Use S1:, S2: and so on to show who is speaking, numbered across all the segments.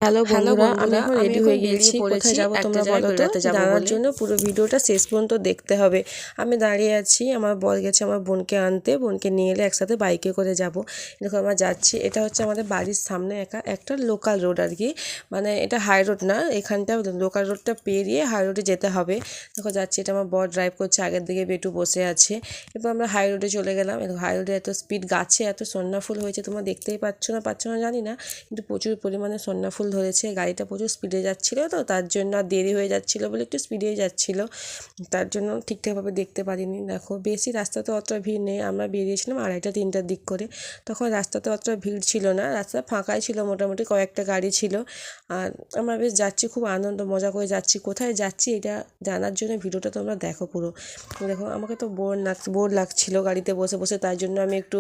S1: Hello বন্ধুরা, আমি এখন রেডি হয়ে গিয়েছি।
S2: বেরিয়ে
S1: কোথায়
S2: পড়েছি
S1: যাবো
S2: একটা
S1: তোমরা
S2: জায়গায়
S1: বলো তো?
S2: বেড়াতে যাবো
S1: জানার
S2: বলে।
S1: জন্য পুরো ভিডিওটা শেষ পর্যন্ত দেখতে হবে। আমি দাঁড়িয়ে আছি, আমার বর গেছে আমার বোনকে আনতে, বোনকে নিয়ে এলে একসাথে বাইকে করে যাব। দেখো আমরা যাচ্ছি, এটা হচ্ছে আমাদের বাড়ির সামনে একটা লোকাল রোড আর কি, মানে এটা হাই রোড না, এখানটা লোকাল রোডটা পেরিয়ে হাই রোডে যেতে হবে। দেখো যাচ্ছি, এটা আমার বর ড্রাইভ করছে, আগের দিকে বেটু বসে আছে। এরপর আমরা হাই রোডে চলে গেলাম। হাই রোডে এত স্পিড, গাছে এত সন্না ফুল হয়েছে, তোমরা দেখতেই পাচ্ছ না জানি না, কিন্তু প্রচুর পরিমাণে সন্না ফুল ধরেছে। গাড়িটা প্রচুর স্পিডে যাচ্ছিলো, তো তার জন্য আর দেরি হয়ে যাচ্ছিলো বলে একটু স্পিডেই যাচ্ছিলো, তার জন্য ঠিকঠাকভাবে দেখতে পারিনি। দেখো বেশি রাস্তাতে অতটা ভিড় নেই, আমরা বেরিয়েছিলাম 2:30-3টার দিক করে, তখন রাস্তাতে অতটা ভিড় ছিল না, রাস্তা ফাঁকাই ছিল, মোটামুটি কয়েকটা গাড়ি ছিল। আর আমরা বেশ যাচ্ছি, খুব আনন্দ মজা করে যাচ্ছি। কোথায় যাচ্ছি এটা জানার জন্য ভিডিওটা তোমরা দেখো পুরো। দেখো আমাকে তো বোর লাগছিল গাড়িতে বসে বসে, তাই জন্য আমি একটু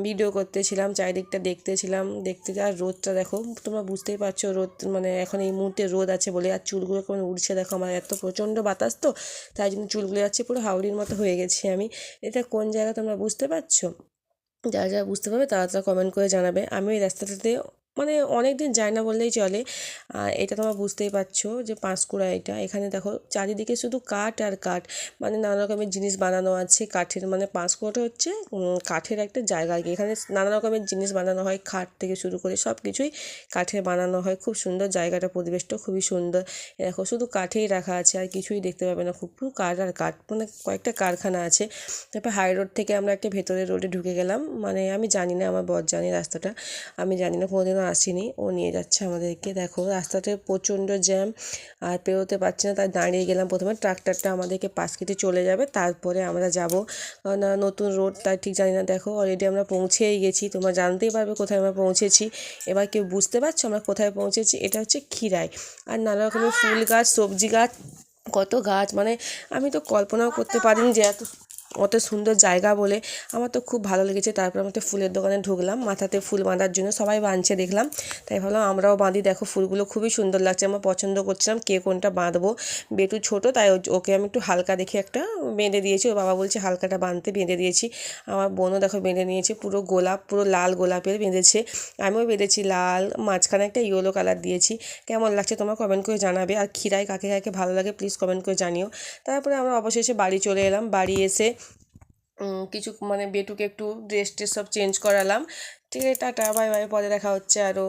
S1: ভিডিও করতেছিলাম, চারিদিকটা দেখতেছিলাম। আর রোদটা দেখো, তোমরা বুঝতেই পারছো রোদ, মানে এখন এই মুহূর্তে রোদ আছে বলে। আর চুলগুলো কেমন উঠছে দেখো, আমার এত প্রচণ্ড বাতাস তো, তাই জন্য চুলগুলো যাচ্ছে, পুরো হাওড়ির মতো হয়ে গেছি আমি। এটা কোন জায়গা তোমরা বুঝতে পারছো? যারা যারা বুঝতে পারবে তারা তারা কমেন্ট করে জানাবে। আমি ওই রাস্তাটাতে মানে অনেক দিন যাই না বললেই চলে। আর এটা তোমরা বুঝতেই পারছো যে পাঁশকুড়া, এটা এখানে দেখো চারিদিকে শুধু কাঠ আর কাঠ, মানে নানা রকমের জিনিস বানানো আছে কাঠের, মানে পাঁশকুড়াটা হচ্ছে কাঠের একটা জায়গা আর কি। এখানে নানা রকমের জিনিস বানানো হয়, খাট থেকে শুরু করে সব কিছুই কাঠের বানানো হয়। খুব সুন্দর জায়গাটা, পরিবেশটা খুবই সুন্দর। দেখো শুধু কাঠেই রাখা আছে, আর কিছুই দেখতে পাবে না, খুব পুরো কাঠ আর কাঠ, মানে কয়েকটা কারখানা আছে। তারপর হাই রোড থেকে আমরা একটা ভেতরের রোডে ঢুকে গেলাম, মানে আমি জানি না, আমার বর জানি রাস্তাটা, আমি জানি না, কোনোদিনও আসিনি, ও নিয়ে যাচ্ছে আমাদেরকে। দেখো রাস্তাতে প্রচণ্ড জ্যাম, আর পেরোতে পারছি না, তাই দাঁড়িয়ে গেলাম। প্রথমে ট্রাক্টরটা আমাদেরকে পাশ কেটে চলে যাবে, তারপরে আমরা যাবো না নতুন রোড, তাই ঠিক জানি না। দেখো অলরেডি আমরা পৌঁছেই গেছি, তোমরা জানতেই পারবে কোথায় আমরা পৌঁছেছি। এবার কেউ বুঝতে পারছো আমরা কোথায় পৌঁছেছি? এটা হচ্ছে ক্ষীরাই, আর নানা রকমের ফুল গাছ, সবজি গাছ, কত গাছ, মানে আমি তো কল্পনাও করতে পারিনি যে অত সুন্দর জায়গা বলে। আমার তো খুব ভালো লেগেছে। তারপর আমরা একটা ফুলের দোকানে ঢুকলাম, মাথাতে ফুল বাঁধার জন্য, সবাই বাঁধছে দেখলাম, তাই ভাবলাম আমরাও বাঁধি। দেখো ফুলগুলো খুবই সুন্দর লাগছে, আমরা পছন্দ করছিলাম কে কোনটা বাঁধবো। বেটু ছোটো, তাই ওকে আমি একটু হালকা দেখে একটা বেঁধে দিয়েছি, ওর বাবা বলছে হালকাটা বাঁধতে, বেঁধে দিয়েছি। আমার বোনও দেখো বেঁধে নিয়েছে, পুরো গোলাপ, পুরো লাল গোলাপের বেঁধেছে, আমিও বেঁধেছি লাল, মাঝখানে একটা ইয়েলো কালার দিয়েছি। কেমন লাগছে তোমরা কমেন্ট করে জানাবে, আর ক্ষীরাই কাকে কাকে ভালো লাগে প্লিজ কমেন্ট করে জানিও। তারপরে আমরা অবশেষে বাড়ি চলে এলাম। বাড়ি এসে কিছু মানে বেটুকে একটু ড্রেস ট্রেস সব চেঞ্জ করালাম। ঠিক আছে, টাটা বাই বাই, পরে দেখা হচ্ছে আরও।